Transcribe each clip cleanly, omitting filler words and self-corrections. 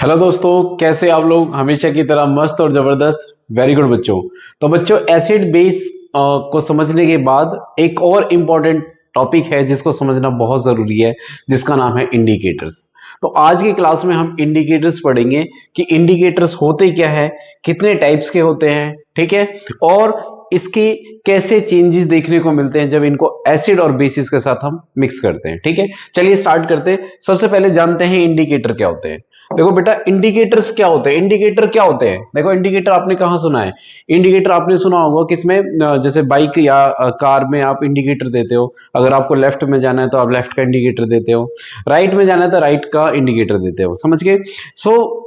Hello दोस्तों, कैसे आप लोग? हमेशा की तरह मस्त और जबरदस्त। वेरी गुड बच्चों। तो बच्चों, एसिड बेस को समझने के बाद एक और इम्पॉर्टेंट टॉपिक है जिसको समझना बहुत जरूरी है, जिसका नाम है इंडिकेटर्स। तो आज की क्लास में हम इंडिकेटर्स पढ़ेंगे कि इंडिकेटर्स होते क्या है, कितने टाइप्स के होते हैं, ठीक है, और इसके कैसे चेंजेस देखने को मिलते हैं जब इनको एसिड और बेसिस के साथ हम मिक्स करते हैं। ठीक है, चलिए स्टार्ट करते हैं। सबसे पहले जानते हैं इंडिकेटर क्या होते हैं। देखो बेटा, इंडिकेटर्स क्या होते हैं? इंडिकेटर क्या होते हैं? देखो, इंडिकेटर आपने कहां सुना है? इंडिकेटर आपने सुना होगा किसमें? जैसे बाइक या कार में आप इंडिकेटर देते हो। अगर आपको लेफ्ट में जाना है तो आप लेफ्ट का इंडिकेटर देते हो, राइट में जाना है तो राइट का इंडिकेटर देते हो। समझ गए? सो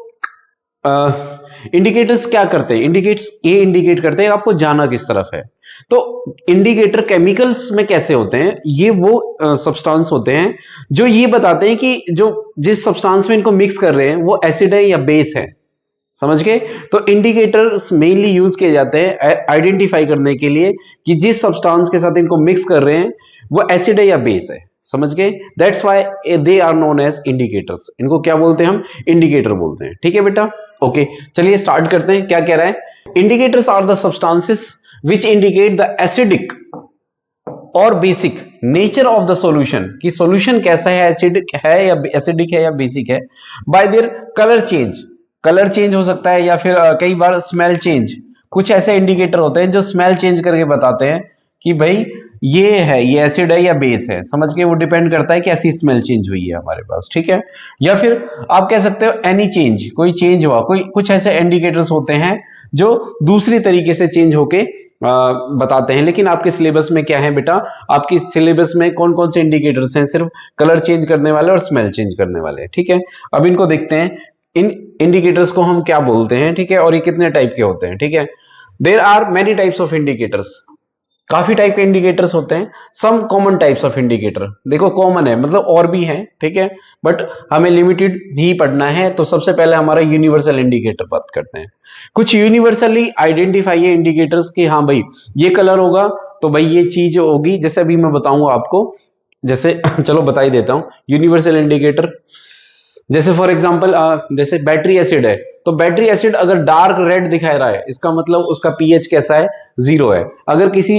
इंडिकेटर्स क्या करते हैं? इंडिकेट्स ये इंडिकेट करते हैं आपको जाना किस तरफ है। तो इंडिकेटर केमिकल्स में कैसे होते हैं? ये वो सब्सटेंस होते हैं जो ये बताते हैं कि जो जिस सब्सटेंस में इनको मिक्स कर रहे हैं वो एसिड है या बेस है। समझ गए? तो इंडिकेटर्स मेनली यूज किए जाते हैं आइडेंटिफाई करने के लिए कि जिस सब्सटेंस के साथ इनको मिक्स कर रहे हैं वो एसिड है या बेस है। समझ गए? That's why they are known as indicators. इनको क्या बोलते हैं? हम इंडिकेटर बोलते हैं। ठीक है बेटा, ओके। चलिए स्टार्ट करते हैं। क्या कह रहा है? Indicators are the substances which indicate the acidic और basic nature of the solution, कि सॉल्यूशन कैसा है, एसिडिक है या एसिडिक है या बेसिक है, bye their colour change. Colour change हो सकता है या फिर कई बार स्मेल चेंज। कुछ ऐसे इंडिकेटर होते हैं जो स्मेल चेंज करके बताते हैं कि भाई ये है, ये एसिड है या बेस है। समझ के? वो डिपेंड करता है कि ऐसी स्मेल चेंज हुई है हमारे पास। ठीक है, या फिर आप कह सकते हो एनी चेंज, कोई चेंज हुआ। कोई कुछ ऐसे इंडिकेटर्स होते हैं जो दूसरी तरीके से चेंज होके बताते हैं। लेकिन आपके सिलेबस में क्या है बेटा? आपकी सिलेबस में कौन कौन से इंडिकेटर्स हैं? सिर्फ कलर चेंज करने वाले और स्मेल चेंज करने वाले। ठीक है, अब इनको देखते हैं। इन इंडिकेटर्स को हम क्या बोलते हैं, ठीक है, और ये कितने टाइप के होते हैं। ठीक है, there are many types of indicators. काफी टाइप के इंडिकेटर्स होते हैं। Some common types of indicator, देखो कॉमन है मतलब और भी हैं, ठीक है, बट हमें लिमिटेड ही पढ़ना है। तो सबसे पहले हमारा यूनिवर्सल इंडिकेटर बात करते हैं। कुछ यूनिवर्सली आइडेंटिफाई है इंडिकेटर्स कि हाँ भाई ये कलर होगा तो भाई ये चीज होगी। जैसे अभी मैं बताऊंगा आपको, जैसे चलो बता ही देता हूं। यूनिवर्सल इंडिकेटर जैसे फॉर एग्जांपल जैसे बैटरी एसिड है, तो बैटरी एसिड अगर डार्क रेड दिखा रहा है इसका मतलब उसका पीएच कैसा है? 0 है। अगर किसी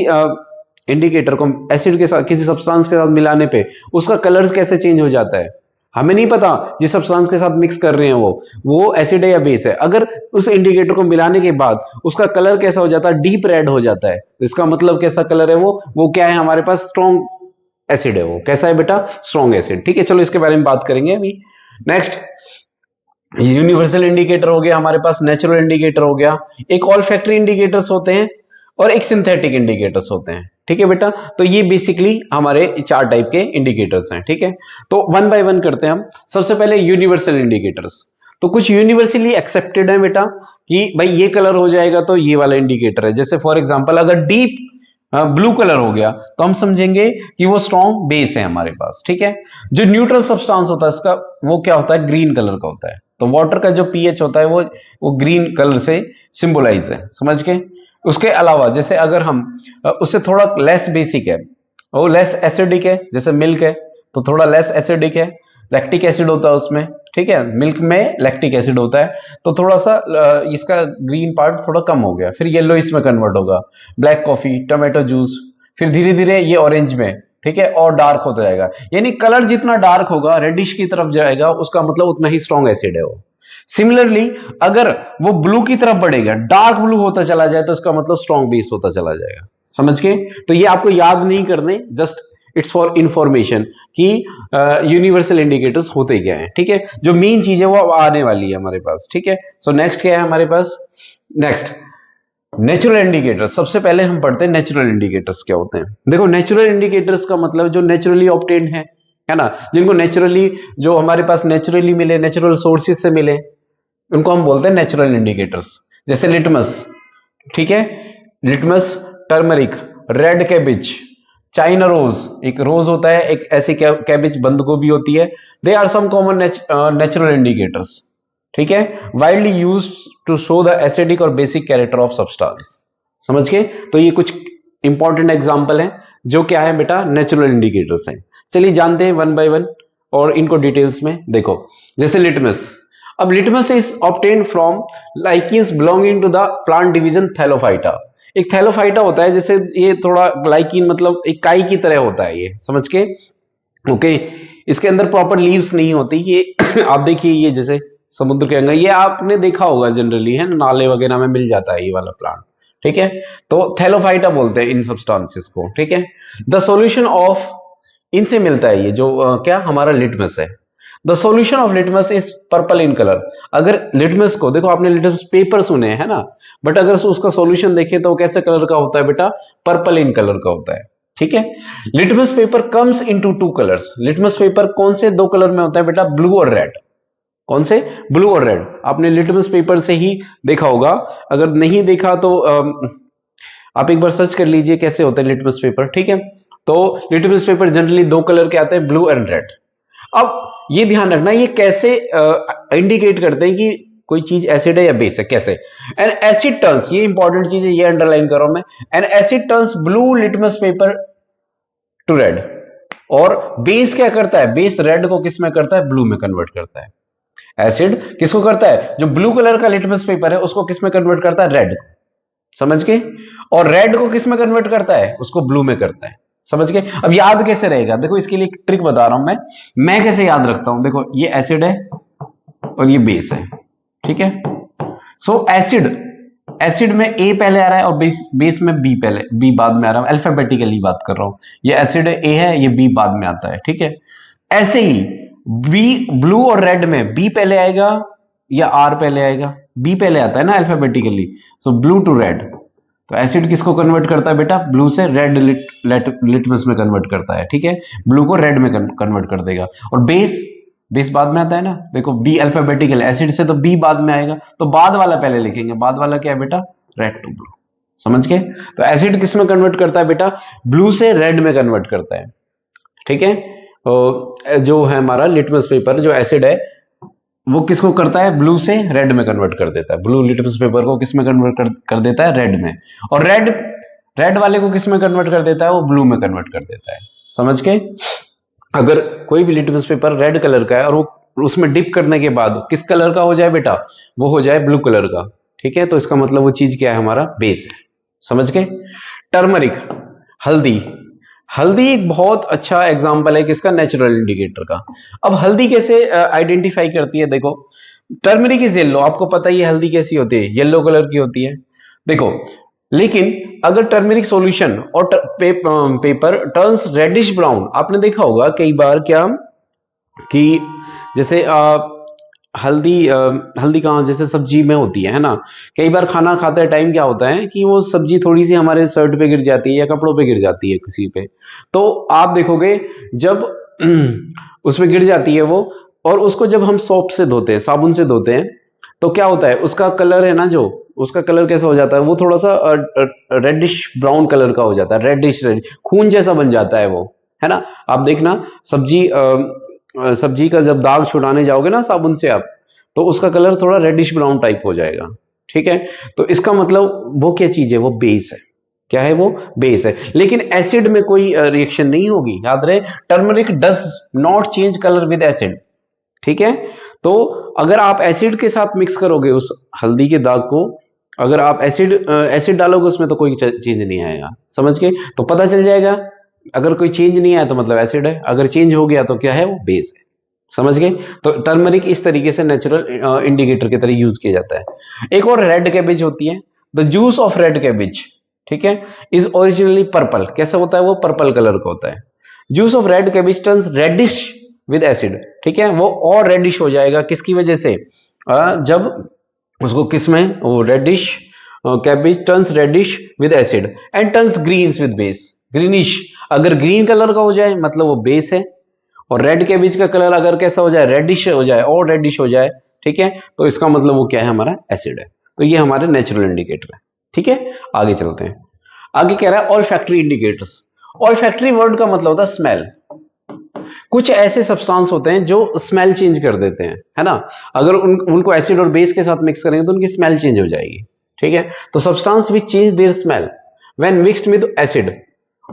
इंडिकेटर को एसिड के साथ, किसी सब्सटेंस के साथ मिलाने पे उसका कलर कैसे चेंज हो जाता है, हमें नहीं पता। जिस सब्सटेंस के साथ मिक्स कर रहे हैं वो एसिड है या बेस है। अगर उस इंडिकेटर को मिलाने के बाद उसका कलर कैसा हो जाता है? डीप रेड हो जाता है। इसका मतलब कैसा कलर है? वो क्या है हमारे पास? स्ट्रॉन्ग एसिड है। वो कैसा है बेटा? Strong acid. ठीक है, चलो इसके बारे में बात करेंगे अभी। नेक्स्ट, यूनिवर्सल इंडिकेटर हो गया हमारे पास, नेचुरल इंडिकेटर हो गया, एक ऑल्फैक्टरी इंडिकेटर्स होते हैं और एक सिंथेटिक इंडिकेटर्स होते हैं। ठीक है बेटा, तो ये बेसिकली हमारे 4 टाइप के इंडिकेटर्स हैं। ठीक है, तो वन बाय वन करते हैं हम। सबसे पहले यूनिवर्सल इंडिकेटर्स। तो कुछ यूनिवर्सली एक्सेप्टेड है बेटा कि भाई ये कलर हो जाएगा तो ये वाला इंडिकेटर है। जैसे फॉर एग्जांपल अगर डीप ब्लू कलर हो गया तो हम समझेंगे कि वो स्ट्रॉन्ग बेस है हमारे पास। ठीक है, जो न्यूट्रल सब्सटेंस होता है इसका वो क्या होता है? ग्रीन कलर का होता है। तो वाटर का जो पीएच होता है वो ग्रीन कलर से सिंबलाइज है। समझ के? उसके अलावा जैसे अगर हम उससे थोड़ा लेस बेसिक है, वो लेस एसिडिक है, जैसे मिल्क है तो थोड़ा लेस एसिडिक है, लैक्टिक एसिड होता है उसमें। ठीक है, मिल्क में लैक्टिक एसिड होता है तो थोड़ा सा इसका ग्रीन पार्ट थोड़ा कम हो गया, फिर येलो इसमें कन्वर्ट होगा। ब्लैक कॉफी, टोमेटो जूस, फिर धीरे धीरे ये ऑरेंज में, ठीक है, और डार्क होता जाएगा। यानी कलर जितना डार्क होगा, रेडिश की तरफ जाएगा, उसका मतलब उतना ही स्ट्रॉन्ग एसिड है वो। सिमिलरली अगर वो ब्लू की तरफ बढ़ेगा, डार्क ब्लू होता चला जाए, तो इसका मतलब स्ट्रॉन्ग बेस होता चला जाएगा। समझ के? तो ये आपको याद नहीं करने, जस्ट इट्स फॉर इंफॉर्मेशन कि यूनिवर्सल इंडिकेटर्स होते क्या हैं। ठीक है, जो मेन चीज है वो आने वाली है हमारे पास। ठीक है, सो नेक्स्ट क्या है हमारे पास? Next, natural indicators. सबसे पहले हम पढ़ते हैं नेचुरल इंडिकेटर्स क्या होते हैं। देखो, नेचुरल इंडिकेटर्स का मतलब जो नेचुरली ऑब्टेन्ड है ना, जिनको नेचुरली, जो हमारे पास नेचुरली मिले, नेचुरल सोर्सेज से मिले, उनको हम बोलते हैं नेचुरल इंडिकेटर्स। जैसे लिटमस, ठीक है, litmus, turmeric, red cabbage, China rose, एक रोज होता है, एक ऐसी कैबिज बंद गोभी होती है। They are some common natural indicators. ठीक है, widely use to show the acidic और बेसिक कैरेक्टर ऑफ सब्सटेंस। समझ के? तो ये कुछ इंपॉर्टेंट एग्जांपल हैं जो क्या है बेटा? नेचुरल इंडिकेटर्स हैं। चलिए जानते हैं वन बाय वन और इनको डिटेल्स में देखो। जैसे लिटमस, अब litmus is obtained from lichens belonging to the plant division thallophyta. एक थैलोफाइटा होता है, जैसे ये थोड़ा लाइकिन मतलब एक काई की तरह होता है, ये समझ के। ओके, इसके अंदर प्रॉपर लीव्स नहीं होती ये आप देखिए, ये जैसे समुद्र के अंदर, ये आपने देखा होगा जनरली, है ना, नाले वगैरह में मिल जाता है ये वाला प्लांट। ठीक है, तो थैलोफाइटा बोलते हैं इन सब्सटेंसेस को। ठीक है, द सॉल्यूशन ऑफ, इनसे मिलता है ये जो क्या हमारा लिटमस है। The solution of litmus is purple in colour. अगर लिटमस को देखो, आपने लिटमस पेपर सुने हैं ना, बट अगर उसका सॉल्यूशन देखें तो कैसे कलर का होता है बेटा, पर्पल इन कलर का होता है। ठीक है, litmus paper comes into two colours. Litmus paper कौन से दो कलर में होता है बेटा, ब्लू और रेड। कौन से, ब्लू और रेड। आपने लिटमस पेपर से ही देखा होगा, अगर नहीं देखा तो आप एक बार सर्च कर लीजिए कैसे होता है लिटमस पेपर। ठीक है, तो लिटमस पेपर जनरली दो कलर के आते हैं, ब्लू एंड रेड। अब ये ध्यान रखना, ये कैसे इंडिकेट करते हैं कि कोई चीज एसिड है या बेस है, कैसे। एन एसिड टर्न्स, ये इंपॉर्टेंट चीज है, ये अंडरलाइन कर रहा हूं मैं। N asset turns blue litmus paper two red. और बेस क्या करता है, बेस रेड को किस में करता है, ब्लू में कन्वर्ट करता है। एसिड किसको करता है, जो ब्लू कलर का लिटमस पेपर है उसको किस में कन्वर्ट करता है, रेड को। समझ गए। और रेड को किस में कन्वर्ट करता है, उसको ब्लू में करता है। समझ गए। अब याद कैसे रहेगा, देखो इसके लिए एक ट्रिक बता रहा हूं मैं कैसे याद रखता हूं। देखो ये एसिड है और ये बेस है। ठीक है, सो एसिड, एसिड में ए पहले आ रहा है और बेस में बी पहले, बी बाद में आ रहा है। अल्फाबेटिकली बात कर रहा हूं, ये एसिड है, ए है, ये बी बाद में आता है। ठीक है, ऐसे ही बी, ब्लू और रेड में बी पहले आएगा या आर पहले आएगा, बी पहले आता है ना alphabetically. So blue to red. तो एसिड किसको कन्वर्ट करता है बेटा, ब्लू से रेड लिटमस में कन्वर्ट करता है। ठीक है, ब्लू को रेड में कन्वर्ट कर देगा। और बेस, बेस बाद में आता है ना, देखो बी अल्फाबेटिकल, एसिड से तो बी बाद में आएगा, तो बाद वाला पहले लिखेंगे। बाद वाला क्या है बेटा, रेड टू ब्लू। समझ गए। तो एसिड किस में कन्वर्ट करता है बेटा, ब्लू से रेड में कन्वर्ट करता है। ठीक है, तो जो है हमारा लिटमस पेपर, जो एसिड है वो किसको करता है, ब्लू से रेड में कन्वर्ट कर देता है। ब्लू लिटमस पेपर को किस में कन्वर्ट कर देता है, रेड में। और रेड, रेड वाले को किस में कन्वर्ट कर देता है, वो ब्लू में कन्वर्ट कर देता है। समझ के। अगर कोई भी लिटमस पेपर रेड कलर का है और वो उसमें डिप करने के बाद किस कलर का हो जाए बेटा, वो हो जाए ब्लू कलर का। ठीक है, तो इसका मतलब वो चीज क्या है, हमारा बेस है। समझ गए। टर्मरिक, हल्दी। हल्दी एक बहुत अच्छा एग्जांपल है किसका, नेचुरल इंडिकेटर का। अब हल्दी कैसे आइडेंटिफाई करती है, देखो टर्मरिक इज येलो, आपको पता ही है हल्दी कैसी होती है, येलो कलर की होती है। देखो, लेकिन अगर टर्मरिक सॉल्यूशन और पेपर टर्न्स रेडिश ब्राउन, आपने देखा होगा कई बार क्या कि जैसे हल्दी कहाँ, जैसे सब्जी में होती है ना। कई बार खाना खाते टाइम क्या होता है कि वो सब्जी थोड़ी सी हमारे शर्ट पे गिर जाती है या कपड़ों पे गिर जाती है किसी पे, तो आप देखोगे जब उसमें गिर जाती है वो, और उसको जब हम सोप से धोते हैं, साबुन से धोते हैं, तो क्या होता है, उसका कलर है ना, जो उसका कलर कैसा हो जाता है, वो थोड़ा सा रेडिश ब्राउन कलर का हो जाता है, रेडिश रेड, खून जैसा बन जाता है वो, है ना। आप देखना सब्जी का जब दाग छुड़ाने जाओगे ना साबुन से आप, तो उसका कलर थोड़ा रेडिश ब्राउन टाइप हो जाएगा। ठीक है, तो इसका मतलब वो क्या चीज है, वो बेस है। क्या है वो, बेस है। लेकिन एसिड में कोई रिएक्शन नहीं होगी, याद रहे। Turmeric does not change colour with acid. ठीक है, तो अगर आप एसिड के साथ मिक्स करोगे उस हल्दी के दाग को, अगर आप एसिड डालोगे उसमें, तो कोई चेंज नहीं आएगा। समझ के, तो पता चल जाएगा अगर कोई चेंज नहीं आया तो मतलब एसिड है, अगर चेंज हो गया तो क्या है, वो बेस है। समझ गए। तो टर्मरिक इस तरीके से नेचुरल इंडिकेटर की तरह यूज किया जाता है। एक और रेड कैबेज होती है, the juice of red cabbage. ठीक है, इज ओरिजिनली पर्पल। कैसा होता है वो, पर्पल कलर का होता है। Juice of red cabbage turns reddish with acid. ठीक है, वो और रेडिश हो जाएगा किसकी वजह से, जब उसको किसमें, वो reddish cabbage turns reddish with acid and turns greens with base, greenish. अगर ग्रीन कलर का हो जाए मतलब वो बेस है, और रेड के बीच का कलर अगर कैसा हो जाए, रेडिश हो जाए, और रेडिश हो जाए, ठीक है, तो इसका मतलब वो क्या है, हमारा एसिड है। तो ये हमारे नेचुरल इंडिकेटर है। ठीक है, आगे चलते हैं। आगे कह रहा है all factory indicators. All factory word का मतलब होता है स्मेल। कुछ ऐसे सब्सटेंस होते हैं जो स्मेल चेंज कर देते हैं, है ना। अगर उनको एसिड और बेस के साथ मिक्स करेंगे तो उनकी स्मेल चेंज हो जाएगी। ठीक है, तो substance which change their smell when mixed with acid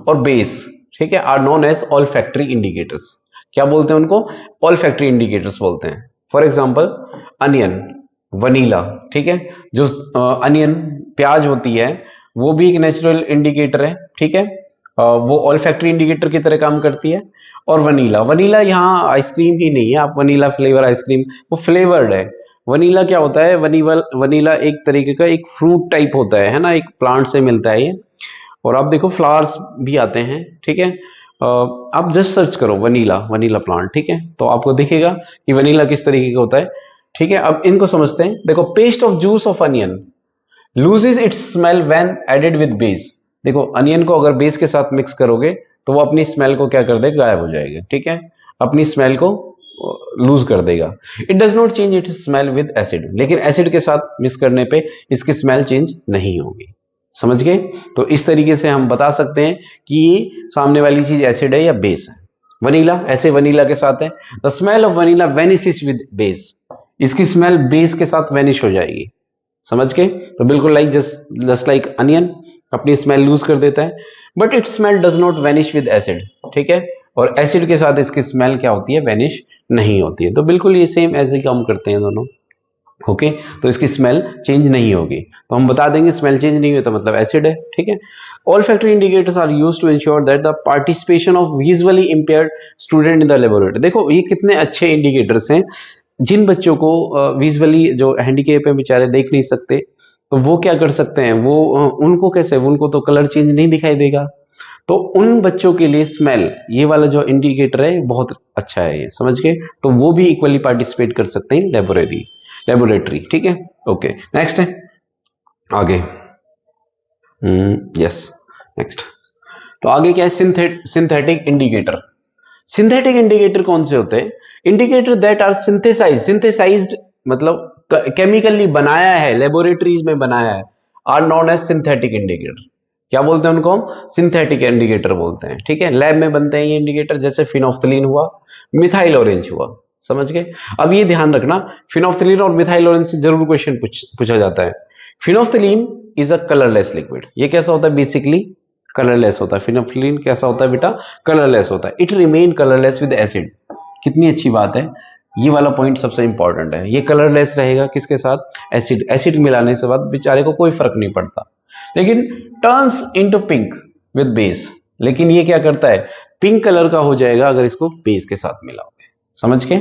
और बेस, ठीक है, are known as olfactory indicators. क्या बोलते हैं उनको, ऑल फैक्ट्री इंडिकेटर्स बोलते हैं। फॉर एग्जाम्पल अनियन, वनीला, ठीक है। जो अनियन प्याज होती है वो भी एक नेचुरल इंडिकेटर है, ठीक है। वो ऑल्फैक्टरी इंडिकेटर की तरह काम करती है। और वनीला, वनीला यहाँ आइसक्रीम ही नहीं है, आप वनीला फ्लेवर आइसक्रीम, वो फ्लेवर्ड है। वनीला क्या होता है, वनीला एक तरीके का एक फ्रूट टाइप होता है ना, एक प्लांट से मिलता है ये। और आप देखो फ्लावर्स भी आते हैं, ठीक है। आप जस्ट सर्च करो वनीला, वनीला प्लांट, ठीक है, तो आपको दिखेगा कि वनीला किस तरीके का होता है, ठीक है। अब इनको समझते हैं। देखो, paste of juice of onion loses its smell when added with base. देखो, अनियन को अगर बेस के साथ मिक्स करोगे तो वो अपनी स्मेल को क्या कर देगा, गायब हो जाएगा, ठीक है। अपनी स्मेल को लूज कर देगा। It does not change it's smell with acid, लेकिन एसिड के साथ मिक्स करने पे इसकी स्मेल चेंज नहीं होगी। समझ गए? तो इस तरीके से हम बता सकते हैं कि ये सामने वाली चीज एसिड है या बेस है। वनीला, ऐसे वनीला के साथ है, the smell of vanilla vanishes with base. इसकी स्मेल बेस के साथ वेनिश हो जाएगी। समझ के? तो बिल्कुल लाइक जस्ट लाइक अनियन अपनी स्मेल लूज कर देता है, but it smell does not vanish with acid, ठीक है। और एसिड के साथ इसकी स्मेल क्या होती है, वेनिश नहीं होती है। तो बिल्कुल ये सेम ऐसे ही काम करते हैं दोनों। ओके, तो इसकी स्मेल चेंज नहीं होगी। तो हम बता देंगे स्मेल चेंज नहीं हुई तो मतलब एसिड है, ठीक है। Olfactory indicators are used to ensure that the participation of visually impaired student in the laboratory. देखो, ये कितने अच्छे इंडिकेटर्स हैं। जिन बच्चों को विजुअली जो हैंडीकेप है, बेचारे देख नहीं सकते, तो वो क्या कर सकते हैं, वो उनको कैसे, उनको तो कलर चेंज नहीं दिखाई देगा। तो उन बच्चों के लिए स्मेल, ये वाला जो इंडिकेटर है बहुत अच्छा है, ये समझ के। तो वो भी इक्वली पार्टिसिपेट कर सकते हैं लेबोरेटरी, ठीक है। ओके, नेक्स्ट है आगे। Yes, next. तो आगे क्या है, सिंथेटिक इंडिकेटर। सिंथेटिक इंडिकेटर कौन से होते हैं, इंडिकेटर दैट आर सिंथेसाइज्ड मतलब केमिकली बनाया है, लेबोरेटरीज में बनाया है, are known as synthetic indicator. क्या बोलते हैं उनको, हम सिंथेटिक इंडिकेटर बोलते हैं, ठीक है। लैब में बनते हैं ये इंडिकेटर, जैसे फिनोफ्थलीन हुआ, मिथाइल ऑरेंज हुआ। समझ गए? अब ये ध्यान रखना, फिनोफ्थलीन और मिथाइल ऑरेंज से जरूर क्वेश्चन पूछा जाता है। Phenolphthalein is a colourless liquid. ये कैसा होता है, बेसिकली कलरलेस होता है। फिनोफ्थलीन कैसा होता है बेटा, कलरलेस होता है। It remain colourless with acid. कितनी अच्छी बात है, ये वाला पॉइंट सबसे इंपॉर्टेंट है। ये कलरलेस रहेगा किसके साथ, एसिड। एसिड मिलाने के बाद बेचारे को कोई फर्क नहीं पड़ता। लेकिन turns into pink with base, लेकिन ये क्या करता है, पिंक कलर का हो जाएगा अगर इसको बेस के साथ मिलाओगे। समझ के?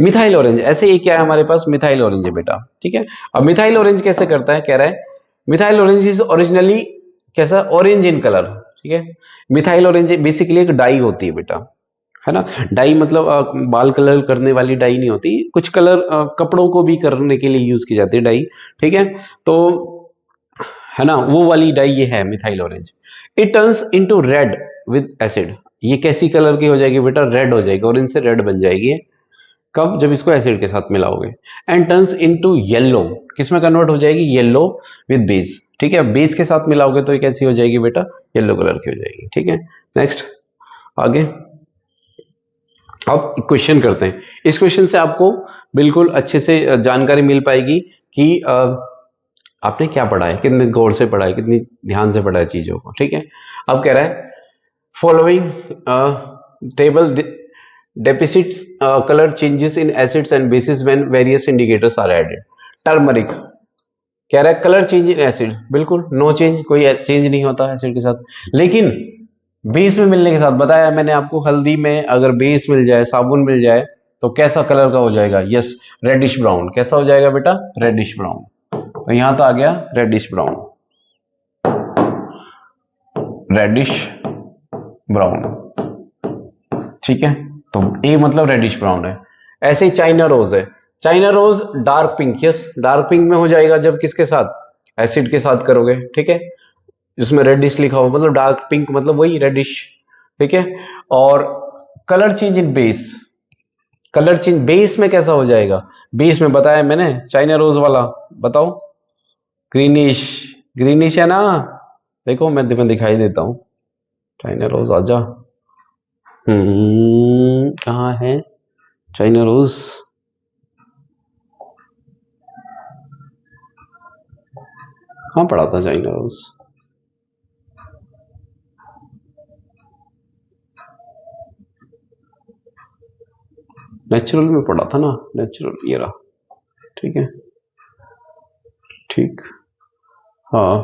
मिथाइल ऑरेंज, ऐसे ही क्या है हमारे पास, मिथाइल ऑरेंज है बेटा, ठीक है। अब मिथाइल ऑरेंज कैसे करता है, कह रहा है मिथाइल ऑरेंज इज ओरिजिनली कैसा, ऑरेंज इन कलर, ठीक है। मिथाइल ऑरेंज बेसिकली एक डाई होती है बेटा, है ना। डाई मतलब बाल कलर करने वाली डाई नहीं होती, कुछ कलर कपड़ों को भी करने के लिए यूज की जाती है डाई, ठीक है। तो है ना, वो वाली डाई ये है methyl orange. It turns into read with acid. ये कैसी कलर की हो जाएगी बेटा, रेड हो जाएगी, ऑरेंज से रेड बन जाएगी। कब, जब इसको एसिड के साथ मिलाओगे। एंड टर्न्स इनटू येलो, किसमें कन्वर्ट हो जाएगी, येलो विद बेस, ठीक है। बेस के साथ मिलाओगे तो ये कैसी हो जाएगी बेटा, येलो कलर की हो जाएगी, ठीक है। नेक्स्ट, आगे। अब क्वेश्चन करते हैं। इस क्वेश्चन से आपको बिल्कुल अच्छे से जानकारी मिल पाएगी कि आपने क्या पढ़ा है, कितने गौर से पढ़ा है, कितनी ध्यान से पढ़ा है चीजों को, ठीक है। अब कह रहा है following table deficits color changes in acids and bases when various indicators are added. Turmeric कह रहा है कलर चेंज इन एसिड, बिल्कुल नो चेंज, कोई चेंज नहीं होता एसिड के साथ। लेकिन बेस में मिलने के साथ, बताया मैंने आपको, हल्दी में अगर बेस मिल जाए, साबुन मिल जाए, तो कैसा कलर का हो जाएगा, यस, रेडिश ब्राउन। कैसा हो जाएगा बेटा, रेडिश ब्राउन। तो यहां तो आ गया रेडिश ब्राउन, रेडिश ब्राउन, ठीक है। तो ए मतलब रेडिश ब्राउन है। ऐसे ही चाइना रोज है, China rose dark pink, yes, dark pink में हो जाएगा जब किसके साथ, एसिड के साथ करोगे, ठीक है। जिसमें रेडिश लिखा हो मतलब डार्क पिंक मतलब वही रेडिश, ठीक है। और colour change in base, colour change base में कैसा हो जाएगा, बेस में बताया मैंने चाइना रोज वाला, बताओ, ग्रीनिश, ग्रीनिश है ना। देखो मैं तुम्हें दिखाई देता हूं, चाइना रोज आजा। कहाँ है चाइना रोज, कहाँ पढ़ा था चाइना रोज, मैं नेचुरल में पढ़ा था ना, नेचुरल ये रहा, ठीक है, ठीक, हाँ,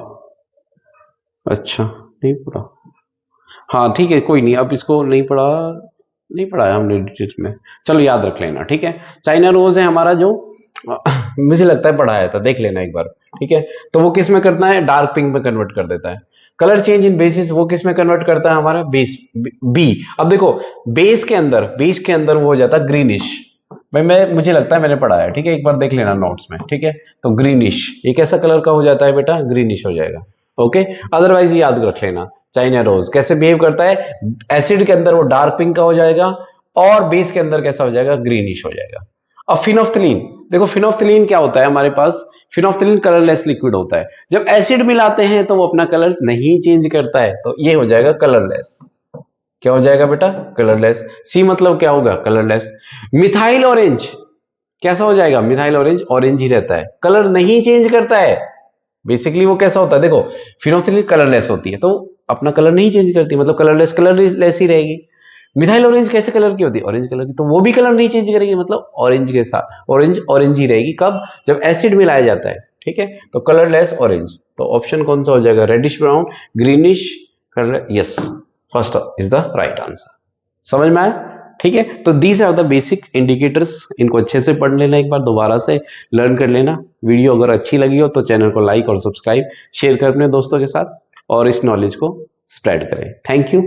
अच्छा नहीं पढ़ा, हाँ ठीक है, कोई नहीं, अब इसको नहीं पढ़ा, नहीं पढ़ाया हमने डिटेल में, चलो याद रख लेना, ठीक है। चाइना रोज है हमारा जो मुझे लगता है पढ़ाया था, देख लेना एक बार, ठीक है। तो वो किस में करता है, डार्क पिंक में कन्वर्ट कर देता है। कलर चेंज इन बेसिस वो किस में कन्वर्ट करता है, हमारा बेस, बी। अब देखो बेस के अंदर वो हो जाता है ग्रीनिश, भाई मैं मुझे लगता है मैंने पढ़ाया, ठीक है, एक बार देख लेना नोट्स में, ठीक है। तो ग्रीनिश ये कैसा कलर का हो जाता है बेटा, ग्रीनिश हो जाएगा, ओके। अदरवाइज याद रख लेना चाइना रोज कैसे बिहेव करता है, एसिड के अंदर वो डार्क पिंक का हो जाएगा और बेस के अंदर कैसा हो जाएगा, ग्रीनिश हो जाएगा। अब फिनोफ्थलीन, देखो फिनोफ्थलीन क्या होता है हमारे पास, फिनोफ्थलीन कलरलेस लिक्विड होता है, जब एसिड मिलाते हैं तो वो अपना कलर नहीं चेंज करता है, तो ये हो जाएगा कलरलेस। क्या हो जाएगा बेटा, कलरलेस। सी मतलब क्या होगा, कलरलेस। मिथाइल ऑरेंज कैसा हो जाएगा, मिथाइल ऑरेंज ऑरेंज ही रहता है, कलर नहीं चेंज करता है। बेसिकली वो कैसा होता है, देखो फिनोक्सिलिन कलरलेस होती है तो अपना कलर नहीं चेंज करती, मतलब कलरलेस ही रहेगी। मिथाइल ऑरेंज कैसे कलर की होती है, ऑरेंज कलर की, तो वो भी कलर नहीं चेंज करेगी, मतलब ऑरेंज के साथ ऑरेंज ऑरेंज ही रहेगी, कब, जब एसिड मिलाया जाता है, ठीक है। तो कलरलेस ऑरेंज, तो ऑप्शन कौन सा हो जाएगा, reddish brown, greenish colour, yes, first is the right answer. समझ में आया, ठीक है। तो these are the basic indicators, इनको अच्छे से पढ़ लेना, एक बार दोबारा से लर्न कर लेना। वीडियो अगर अच्छी लगी हो तो चैनल को लाइक और सब्सक्राइब शेयर कर अपने दोस्तों के साथ और इस नॉलेज को स्प्रेड करें। Thank you.